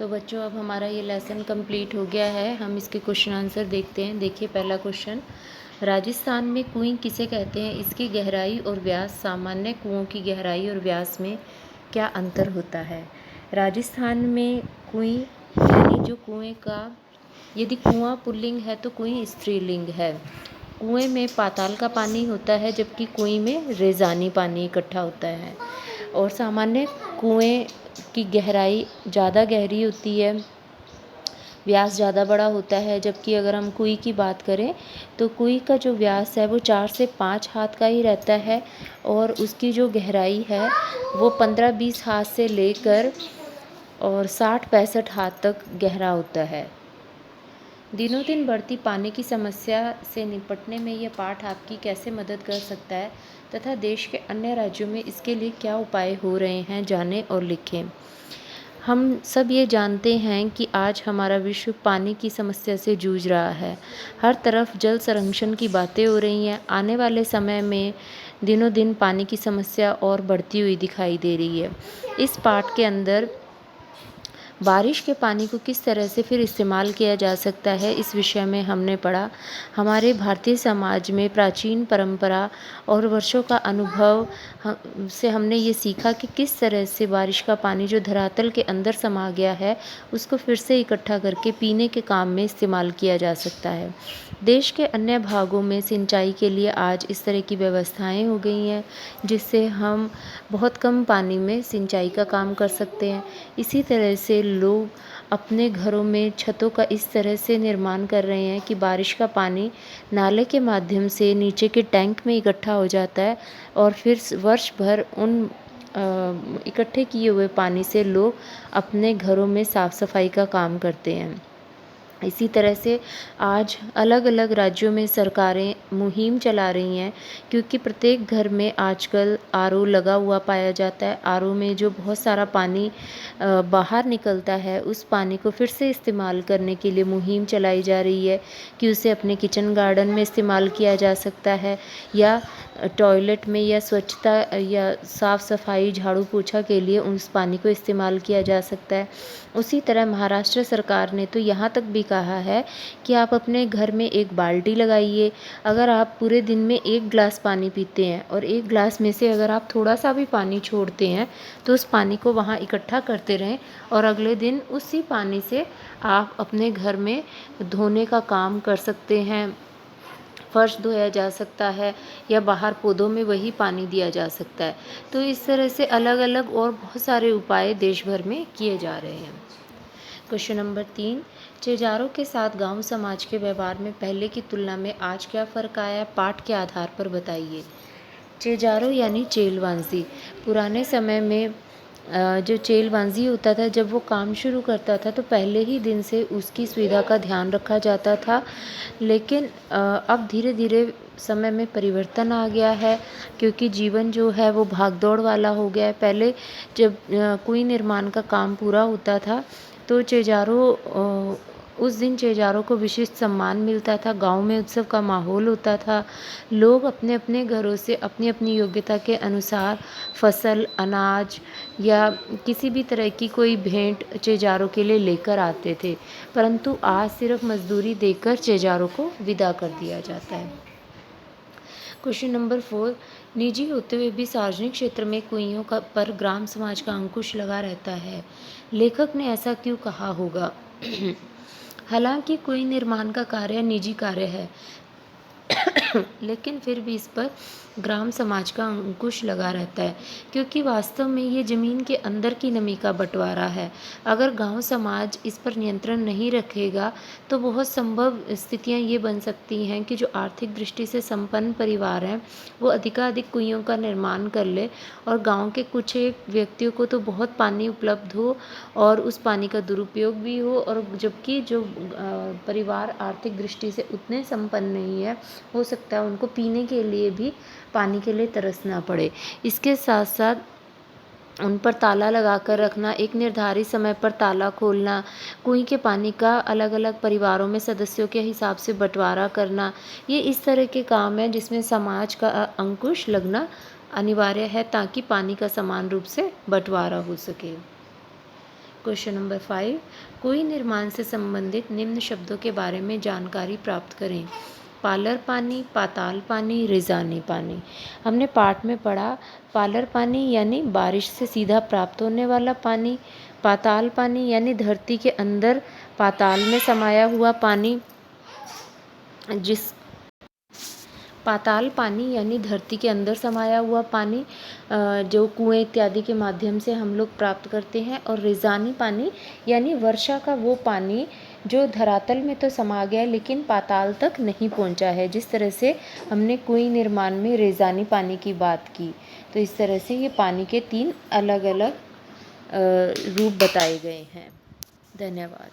तो बच्चों अब हमारा ये लेसन कंप्लीट हो गया है। हम इसके क्वेश्चन आंसर देखते हैं। देखिए पहला क्वेश्चन, राजस्थान में कुएं किसे कहते हैं? इसकी गहराई और व्यास सामान्य कुओं की गहराई और व्यास में क्या अंतर होता है? राजस्थान में कुएं यानी जो कुएं का, यदि कुआं पुल्लिंग है तो कुएं स्त्रीलिंग है। कुएं में पाताल का पानी होता है जबकि कुएं में रेजानी पानी इकट्ठा होता है। और सामान्य कुएं की गहराई ज़्यादा गहरी होती है, व्यास ज़्यादा बड़ा होता है। जबकि अगर हम कुएं की बात करें तो कुएं का जो व्यास है वो 4 से 5 हाथ का ही रहता है और उसकी जो गहराई है वो 15-20 हाथ से लेकर और 60-65 हाथ तक गहरा होता है। दिनों दिन बढ़ती पानी की समस्या से निपटने में यह पाठ आपकी कैसे मदद कर सकता है तथा देश के अन्य राज्यों में इसके लिए क्या उपाय हो रहे हैं, जानें और लिखें। हम सब ये जानते हैं कि आज हमारा विश्व पानी की समस्या से जूझ रहा है। हर तरफ जल संरक्षण की बातें हो रही हैं। आने वाले समय में दिनों दिन पानी की समस्या और बढ़ती हुई दिखाई दे रही है। इस पाठ के अंदर बारिश के पानी को किस तरह से फिर इस्तेमाल किया जा सकता है, इस विषय में हमने पढ़ा। हमारे भारतीय समाज में प्राचीन परंपरा और वर्षों का अनुभव से हमने ये सीखा कि किस तरह से बारिश का पानी जो धरातल के अंदर समा गया है उसको फिर से इकट्ठा करके पीने के काम में इस्तेमाल किया जा सकता है। देश के अन्य भागों में सिंचाई के लिए आज इस तरह की व्यवस्थाएं हो गई हैं जिससे हम बहुत कम पानी में सिंचाई का काम कर सकते हैं। इसी तरह से लोग अपने घरों में छतों का इस तरह से निर्माण कर रहे हैं कि बारिश का पानी नाले के माध्यम से नीचे के टैंक में इकट्ठा हो जाता है और फिर वर्ष भर उन इकट्ठे किए हुए पानी से लोग अपने घरों में साफ़ सफाई का काम करते हैं। इसी तरह से आज अलग अलग राज्यों में सरकारें मुहिम चला रही हैं क्योंकि प्रत्येक घर में आजकल आरओ लगा हुआ पाया जाता है। आरओ में जो बहुत सारा पानी बाहर निकलता है उस पानी को फिर से इस्तेमाल करने के लिए मुहिम चलाई जा रही है कि उसे अपने किचन गार्डन में इस्तेमाल किया जा सकता है या टॉयलेट में या स्वच्छता या साफ़ सफाई झाड़ू पोछा के लिए उस पानी को इस्तेमाल किया जा सकता है। उसी तरह महाराष्ट्र सरकार ने तो यहाँ तक भी कहा है कि आप अपने घर में एक बाल्टी लगाइए। अगर आप पूरे दिन में 1 गिलास पानी पीते हैं और 1 गिलास में से अगर आप थोड़ा सा भी पानी छोड़ते हैं तो उस पानी को वहाँ इकट्ठा करते रहें और अगले दिन उसी पानी से आप अपने घर में धोने का काम कर सकते हैं, फर्श धोया जा सकता है या बाहर पौधों में वही पानी दिया जा सकता है। तो इस तरह से अलग अलग और बहुत सारे उपाय देश भर में किए जा रहे हैं। क्वेश्चन नंबर 3, चेजारों के साथ गांव समाज के व्यवहार में पहले की तुलना में आज क्या फ़र्क आया है, पाठ के आधार पर बताइए। चेजारो यानी चेलवांजी। पुराने समय में जो चेलवांजी होता था जब वो काम शुरू करता था तो पहले ही दिन से उसकी सुविधा का ध्यान रखा जाता था। लेकिन अब धीरे धीरे समय में परिवर्तन आ गया है क्योंकि जीवन जो है वो भागदौड़ वाला हो गया है। पहले जब कुएं निर्माण का काम पूरा होता था तो उस दिन चेजारों को विशिष्ट सम्मान मिलता था। गांव में उत्सव का माहौल होता था। लोग अपने अपने घरों से अपनी अपनी योग्यता के अनुसार फसल, अनाज या किसी भी तरह की कोई भेंट चेजारों के लिए लेकर आते थे, परंतु आज सिर्फ मजदूरी देकर चेजारों को विदा कर दिया जाता है। क्वेश्चन नंबर 4, निजी होते हुए भी सार्वजनिक क्षेत्र में कुइयों पर ग्राम समाज का अंकुश लगा रहता है। लेखक ने ऐसा क्यों कहा होगा? हालांकि कुएं निर्माण का कार्य निजी कार्य है लेकिन फिर भी इस पर ग्राम समाज का अंकुश लगा रहता है क्योंकि वास्तव में ये ज़मीन के अंदर की नमी का बंटवारा है। अगर गांव समाज इस पर नियंत्रण नहीं रखेगा तो बहुत संभव स्थितियां ये बन सकती हैं कि जो आर्थिक दृष्टि से संपन्न परिवार हैं वो अधिकाधिक कुइयों का निर्माण कर ले और गांव के कुछ एक व्यक्तियों को तो बहुत पानी उपलब्ध हो और उस पानी का दुरुपयोग भी हो, और जबकि जो परिवार आर्थिक दृष्टि से उतने संपन्न नहीं है हो सकता है उनको पीने के लिए भी पानी के लिए तरसना पड़े। इसके साथ साथ उन पर ताला लगा कर रखना, एक निर्धारित समय पर ताला खोलना, कुएं के पानी का अलग अलग परिवारों में सदस्यों के हिसाब से बंटवारा करना, ये इस तरह के काम हैं जिसमें समाज का अंकुश लगना अनिवार्य है ताकि पानी का समान रूप से बंटवारा हो सके। क्वेश्चन नंबर 5, कुएं निर्माण से संबंधित निम्न शब्दों के बारे में जानकारी प्राप्त करें। पालर पानी, पाताल पानी, रिजानी पानी। हमने पाठ में पढ़ा पालर पानी यानी बारिश से सीधा प्राप्त होने वाला पानी, पाताल पानी यानी धरती के अंदर पाताल में समाया हुआ पानी, पाताल पानी यानी धरती के अंदर समाया हुआ पानी जो कुएं इत्यादि के माध्यम से हम लोग प्राप्त करते हैं, और रिजानी पानी यानी वर्षा का वो पानी जो धरातल में तो समा गया लेकिन पाताल तक नहीं पहुंचा है। जिस तरह से हमने कुएं निर्माण में रिजानी पानी की बात की, तो इस तरह से ये पानी के 3 अलग अलग रूप बताए गए हैं। धन्यवाद।